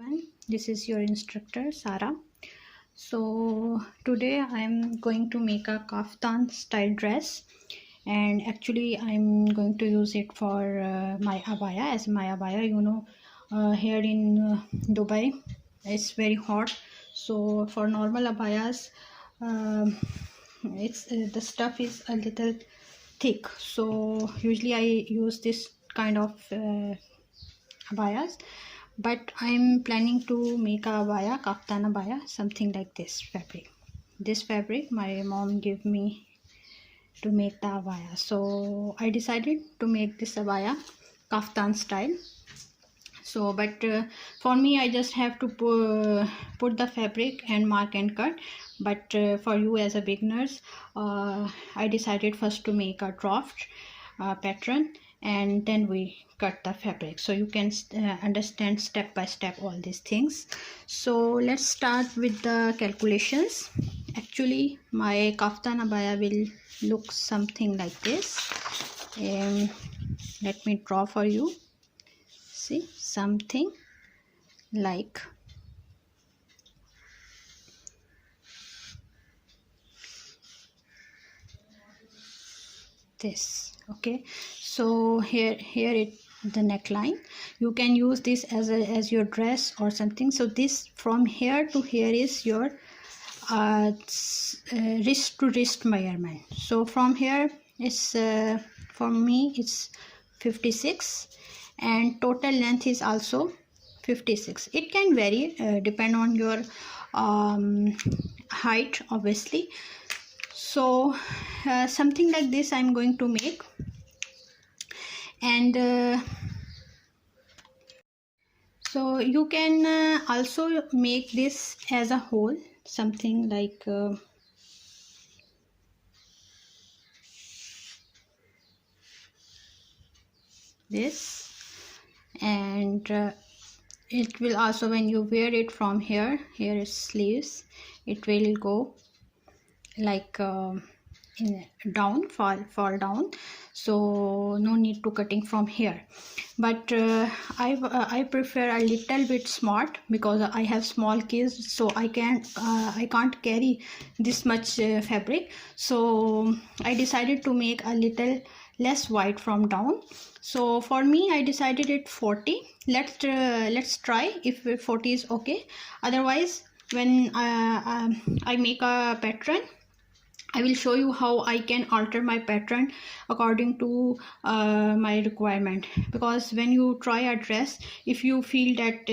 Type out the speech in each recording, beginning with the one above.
everyone. This is your instructor Sara. So today I am going to make a kaftan style dress, and actually I'm going to use it for my abaya. As my abaya, here in Dubai it's very hot, so for normal abayas it's the stuff is a little thick, so usually I use this kind of abayas, but I'm planning to make a abaya, kaftan abaya, something like this fabric. This fabric my mom gave me to make the abaya, so I decided to make this abaya kaftan style. So but for me I just have to put the fabric and mark and cut, but for you as a beginners, I decided first to make a draft pattern, and then we cut the fabric, so you can understand step by step all these things. So let's start with the calculations. Actually my kaftan abaya will look something like this. Let me draw for you. See, something like this. Okay, so here it the neckline. You can use this as your dress or something. So this from here to here is your wrist to wrist measurement. So from here is for me it's 56, and total length is also 56. It can vary depend on your height obviously. So something like this I'm going to make, and so you can also make this as a whole, something like this, and it will also, when you wear it from here is sleeves, it will go like down, fall down, so no need to cutting from here. But I prefer a little bit smart, because I have small kids, so I can't carry this much fabric, so I decided to make a little less wide from down. So for me I decided it 40. Let's try if 40 is okay. Otherwise, when I make a pattern, I will show you how I can alter my pattern according to my requirement. Because when you try a dress, if you feel that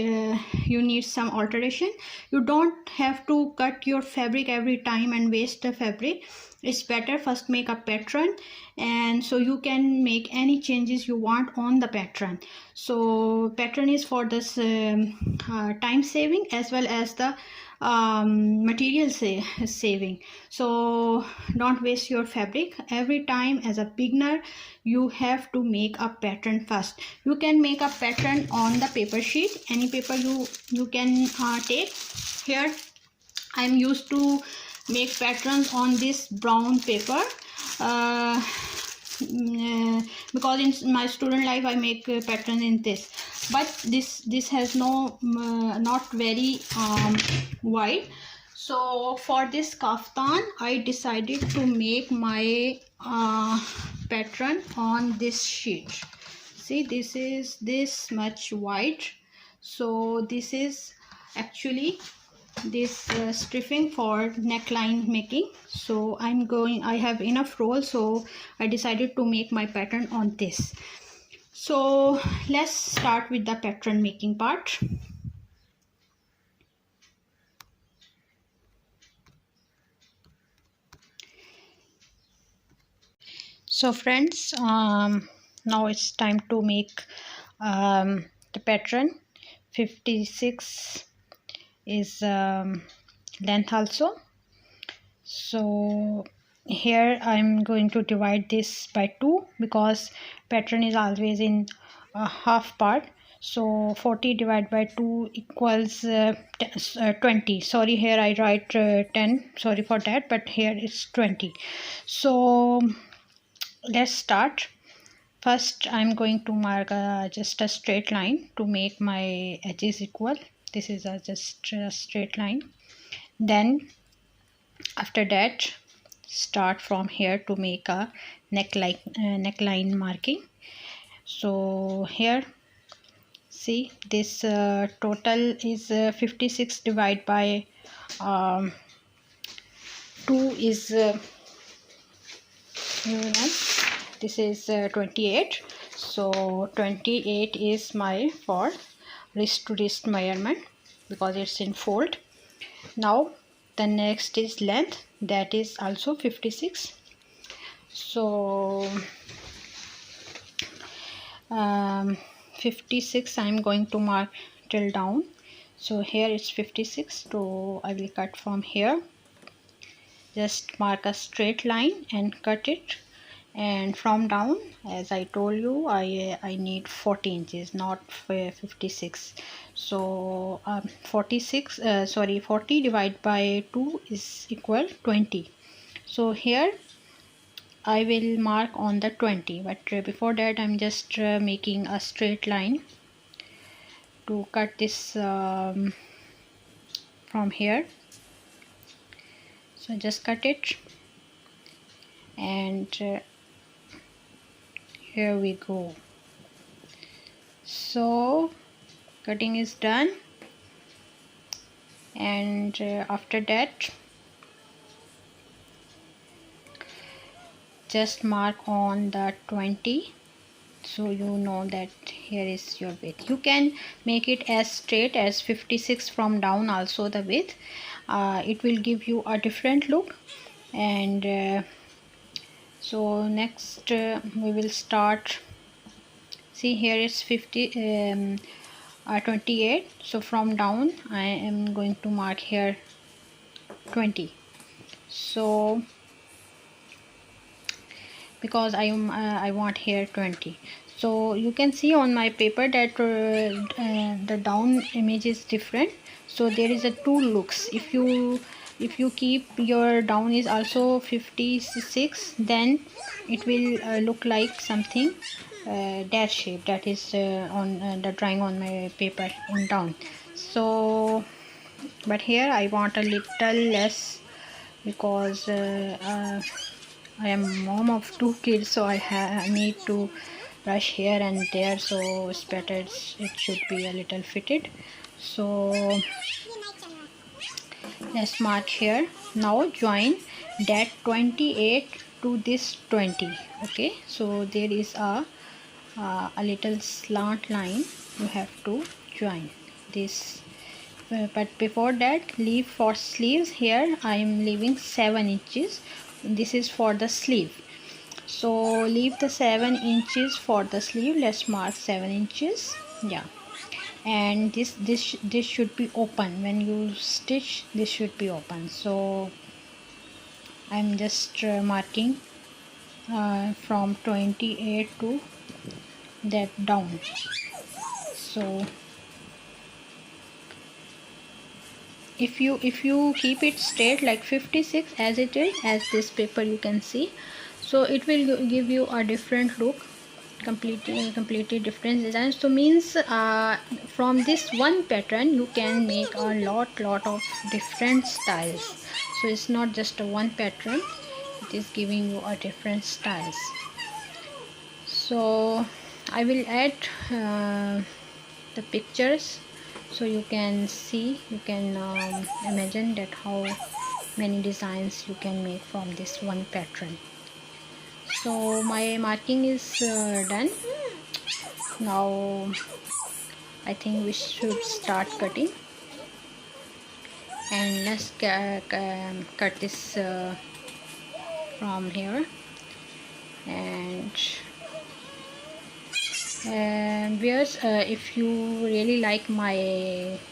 you need some alteration, you don't have to cut your fabric every time and waste the fabric. It's better first make a pattern, and so you can make any changes you want on the pattern. So pattern is for this time saving as well as the material saving. So don't waste your fabric every time. As a beginner, you have to make a pattern first. You can make a pattern on the paper sheet, any paper you can take. Here I'm used to make patterns on this brown paper, because in my student life I make pattern in this, but this has no not very wide. So for this kaftan I decided to make my pattern on this sheet. See, this is this much wide, so this is actually this stripping for neckline making. So I have enough roll, so I decided to make my pattern on this. So let's start with the pattern making part. So friends, now it's time to make the pattern. 56 is length also. So here I'm going to divide this by 2, because pattern is always in a half part. So 40 divided by 2 equals 20. Sorry, here I write 10, sorry for that, but here it's 20. So let's start. First I'm going to mark just a straight line to make my edges equal. This is just a straight line. Then after that start from here to make a neckline marking. So here see this total is 56 divided by 2 is this is 28. So 28 is my for wrist to wrist measurement because it's in fold. Now the next is length, that is also 56. So 56 I'm going to mark till down. So here it's 56, so I will cut from here. Just mark a straight line and cut it, and from down, as I told you, I need 40 inches, not 56. So 40 divided by 2 is equal 20. So here I will mark on the 20, but before that I'm just making a straight line to cut this from here. So just cut it, and here we go. So cutting is done, and after that just mark on the 20, so you know that here is your width. You can make it as straight as 56 from down also the width. It will give you a different look. And so next we will start. See, here is 28. So from down I am going to mark here 20. So because I want here 20. So you can see on my paper that the down image is different. So there is a two looks. If you keep your down is also 56, then it will look like something dash shape, that is on the drawing on my paper in down. So but here I want a little less because I am mom of 2 kids, so I need to rush here and there, so it's better it should be a little fitted. So let's mark here. Now join that 28 to this 20. Okay, so there is a little slant line you have to join this. But before that, leave for sleeves. Here I am leaving 7 inches. This is for the sleeve, so leave the 7 inches for the sleeve. Let's mark 7 inches. Yeah, and this should be open. When you stitch, this should be open. So I'm just marking from 28 to that down. So if you keep it straight like 56 as it is, as this paper you can see, so it will give you a different look, completely different design. So means from this one pattern you can make a lot of different styles. So it's not just a one pattern, it is giving you a different styles. So I will add the pictures, so you can see, you can imagine that how many designs you can make from this one pattern. So my marking is done. Now I think we should start cutting, and let's cut this from here. And viewers, if you really like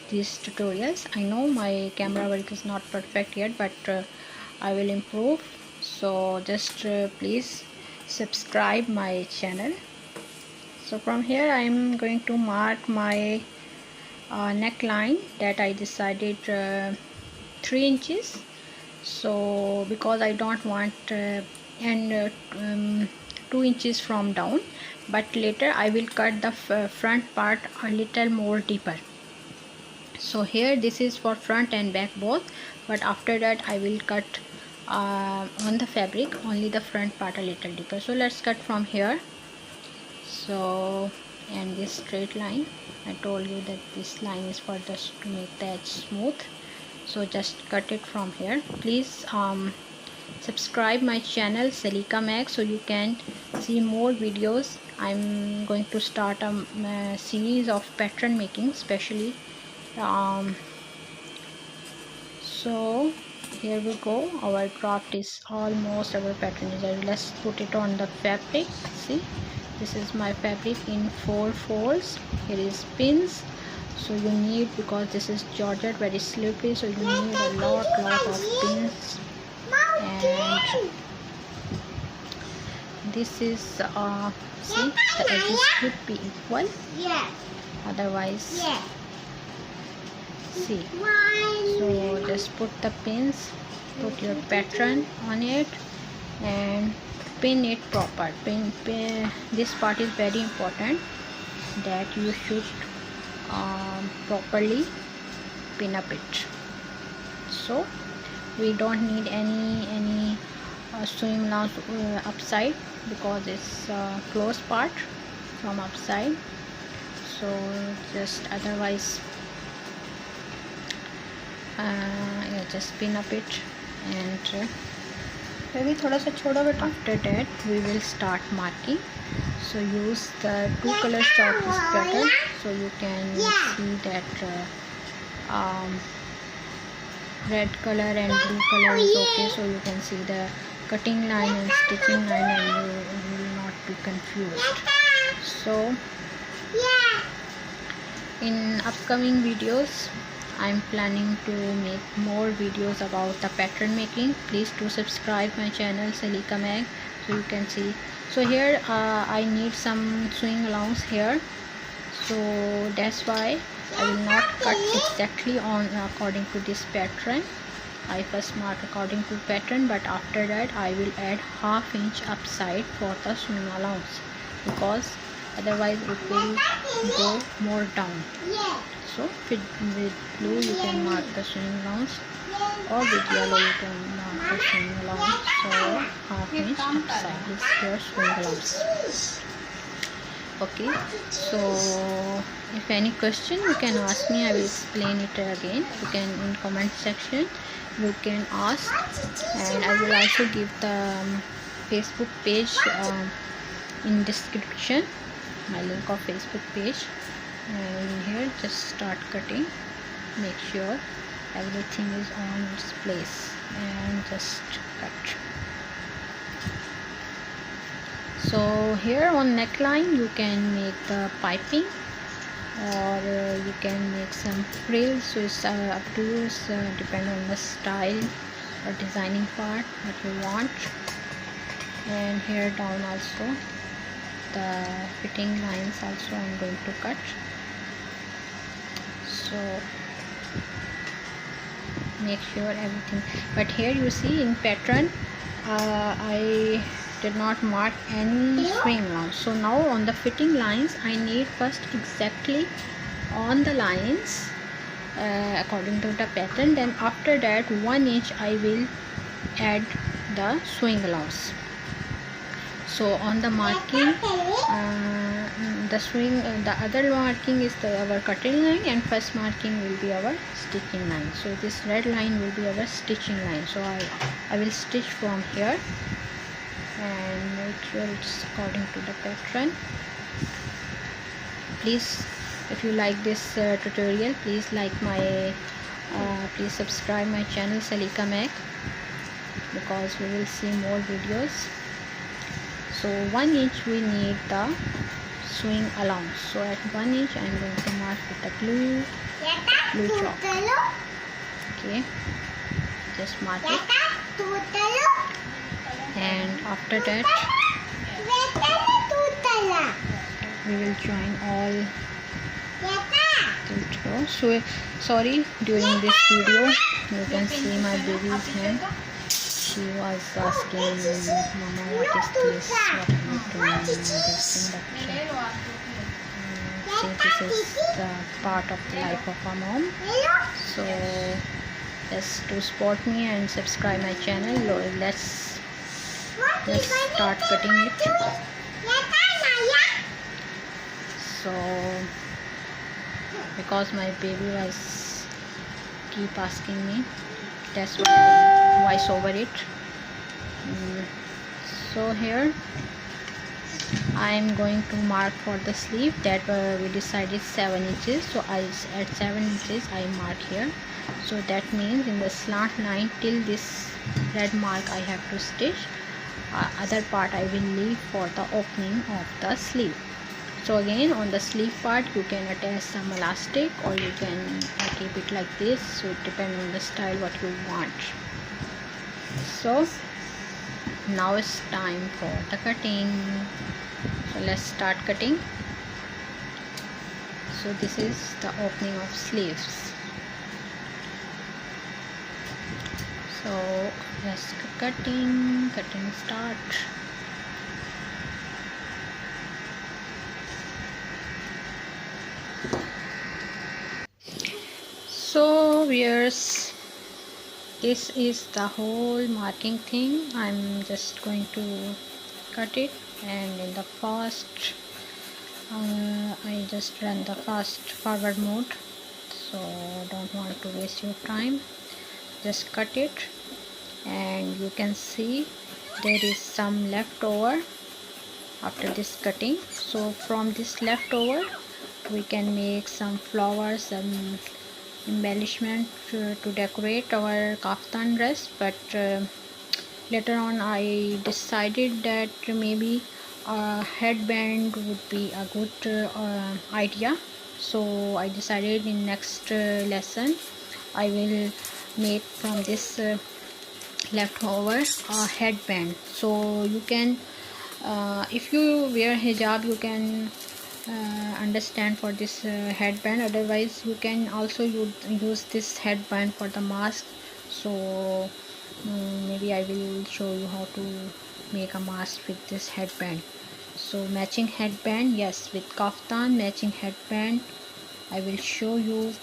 these tutorials, I know my camera work is not perfect yet, but I will improve. So just please subscribe my channel. So from here I am going to mark my neckline, that I decided 3 inches. So because I don't want 2 inches from down, but later I will cut the front part a little more deeper. So here this is for front and back both, but after that I will cut on the fabric only the front part a little deeper. So let's cut from here. So, and this straight line, I told you that this line is for this to make the edge smooth, so just cut it from here. Please subscribe my channel Saliqa Mag so you can see more videos. I'm going to start a series of pattern making, especially so here we go. Our craft is almost, our pattern is ready. Let's put it on the fabric. See, this is my fabric in 4 folds. Here is pins, so you need, because this is georgette, very slippery, so you need a lot of pins. And this is see, the edges should be equal, otherwise see. So just put the pins, put your pattern on it and pin it proper. Pin. This part is very important, that you should properly pin up it. So we don't need any sewing allowance upside, because it's closed part from upside. So just otherwise yeah, just pin up it. And after that we will start marking. So use the 2 color chalk is better, so you can see that red color and blue color is okay, so you can see the cutting line and stitching line and you will not be confused. So in upcoming videos I'm planning to make more videos about the pattern making. Please do subscribe my channel Saliqa Mag so you can see. So here I need some sewing allowance here, so that's why I will not cut exactly on according to this pattern. I first mark according to pattern, but after that I will add ½ inch upside for the sewing allowance, because otherwise it will go more down. So with blue you can mark the sewing allowance, or with yellow you can mark the sewing allowance. So ½ inch upside is your sewing allowance. Okay, so if any question you can ask me, I will explain it again. You can in comment section you can ask, and I will also give the Facebook page in description, my link of Facebook page. And here just start cutting, make sure everything is on its place and just cut. So here on neckline you can make the piping, or you can make some frills. So it's up to you, it's depend on the style or designing part that you want. And here down also the fitting lines also I'm going to cut. So make sure everything, but here you see in pattern I did not mark any sewing allowance. So now on the fitting lines I need first exactly on the lines according to the pattern, then after that 1 inch I will add the sewing allowance. So on the marking the other marking is our cutting line, and first marking will be our stitching line. So this red line will be our stitching line. So I will stitch from here and make sure it's according to the pattern. Please, if you like this tutorial, please please subscribe my channel Saliqa Mag, because we will see more videos. So 1 inch we need the sewing allowance. So at 1 inch I am going to mark with the blue chalk. Okay, just mark it, and after that we will join all the rows. So sorry, during this video you can see my baby's hand. She was asking, Mama, what is this? What am I doing this in the see, this is the part of the life of a mom. So just to support me and subscribe my channel. Let's start cutting it. So because my baby was keep asking me, that's why I voice over it. So here I am going to mark for the sleeve that we decided 7 inches. So at 7 inches I mark here. So that means in the slant line till this red mark I have to stitch. Other part I will leave for the opening of the sleeve. So again, on the sleeve part you can attach some elastic or you can keep it like this. So it depends on the style what you want. So now it's time for the cutting. So let's start cutting. So this is the opening of sleeves. So let's cutting start. So viewers, this is the whole marking thing. I'm just going to cut it, and in the first I just run the fast forward mode, so don't want to waste your time. Just cut it, and you can see there is some leftover after this cutting. So from this leftover we can make some flowers, some embellishment to decorate our kaftan dress. But later on I decided that maybe a headband would be a good idea. So I decided in next lesson I will make from this leftover a headband. So you can if you wear hijab you can understand for this headband. Otherwise you can also use this headband for the mask. So maybe I will show you how to make a mask with this headband. So matching headband, yes, with kaftan matching headband I will show you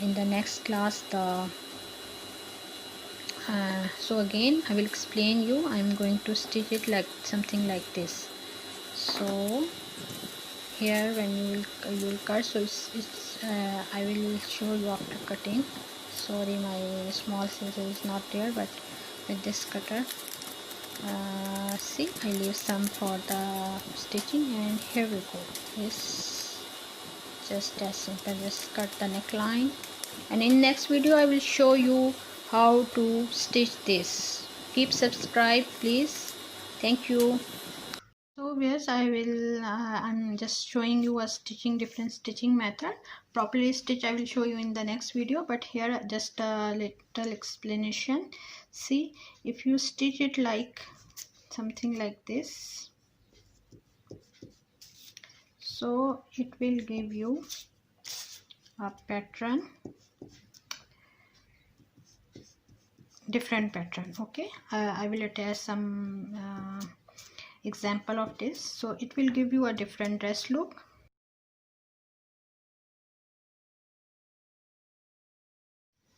in the next class. The so again I will explain you. I am going to stitch it like something like this. So here when you will cut, so it's I will show you after cutting. Sorry, my small scissors is not there, but with this cutter see, I leave some for the stitching, and here we go. This just as simple. Just cut the neckline, and in next video I will show you how to stitch this. Keep subscribe please. Thank you. So yes, I will I'm just showing you a different stitching method. Properly stitch I will show you in the next video, but here just a little explanation. See, if you stitch it like something like this, so it will give you a pattern, different pattern. Okay, I will attach some example of this. So it will give you a different dress look.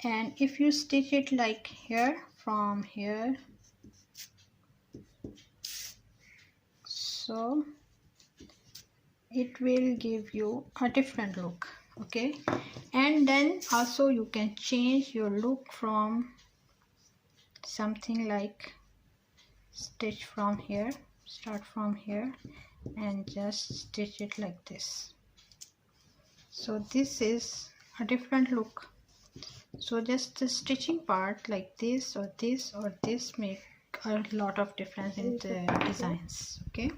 And if you stitch it like here, from here, so it will give you a different look. Okay, and then also you can change your look from something like stitch from here, start from here and just stitch it like this. So this is a different look. So just the stitching part like this or this or this make a lot of difference in the designs. Okay.